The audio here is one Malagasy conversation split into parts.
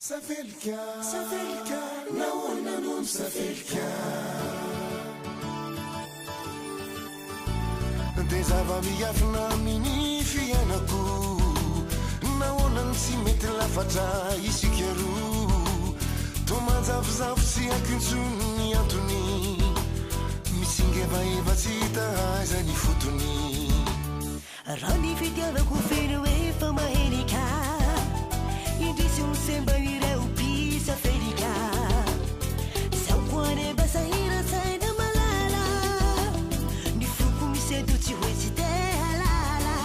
Safelka, naona num safelka. Tezava-miafina amin'ny fiainako, nahoana tsy mety lafatra isika roa. Toa manjavozavo sy akintsony antony, misingevaeva tsy tahaiza ny fotony. Raha ny fitiavako feno efa mahenika, indrisy ny semba ireo bisa felika. Zaho koa neba sahira saina malala, ny foko misedo tsy hoe tsy te halala.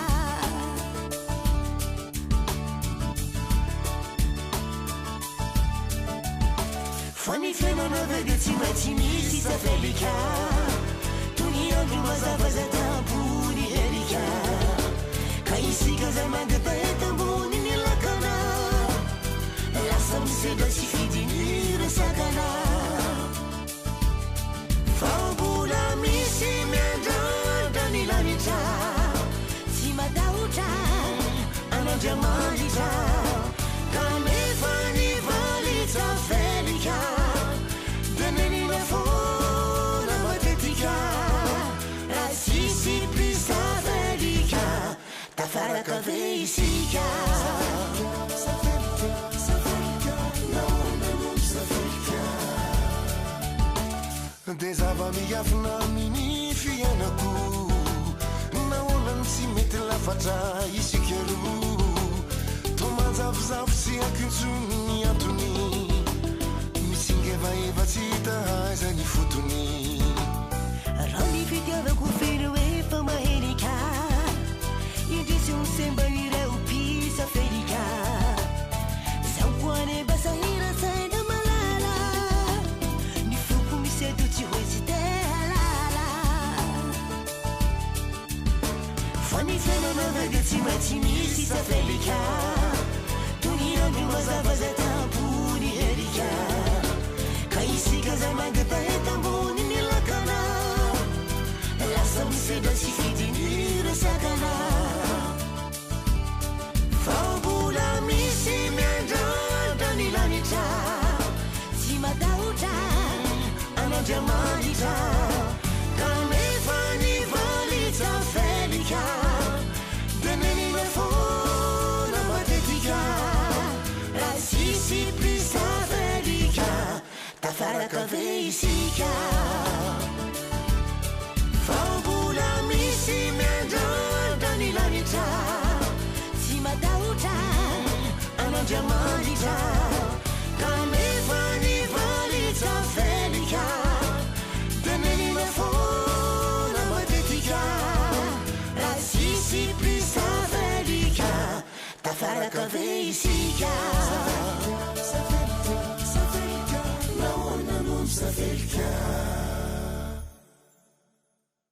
Fa ny fiainana vedy tsy maintsy misy safelika, toy ny andro mazava zay tambony helika. Ka isika zay mangata eto ambony ny lakana, lasa misedra sy fidiny resakana. Fa mbola misy miandrandra ny lanitra, tsy matahotra an'Andriamanitra. Kanefa ny valitsa felika, dia nenina foana matetika. Raha sisy prisa felika, tafaraka ve isika. Dia zava-miafina amin'ny fiainako, nahoana tsy mety lafatra isika roa. Toa manjavozavo sy akintsony antony, misingevaeva tsy tahaiza ny fotony. Raha ny fitiavako feno efa mahenika, indrisy ny semba ireo bisa felika. Zaho koa neba sahira saina malala, ny foko misedo tsy hoe tsy te halala. Fa ny fiainana vedy tsy maintsy misy safelika, toy ny andro mazava zay tambony helika. Ka isika zay mangata eto ambony ny lakana, lasa misedra sy fidiny resakana. Fa mbola misy miandrandra ny lanitra, tsy matahotra an'Andriamanitra. Kanefa ny valitsa felika, dia nenina foana matetika. raha sisy prisa felika, tafaraka ve isika. Fa mbola misy miandrandra ny lanitra, tsy matahotra an'Andriamanitra. Kanefa ny valitsa felika, dia nenina foana matetika. raha sisy prisa felika, tafaraka ve isika. Nahoana num safelka.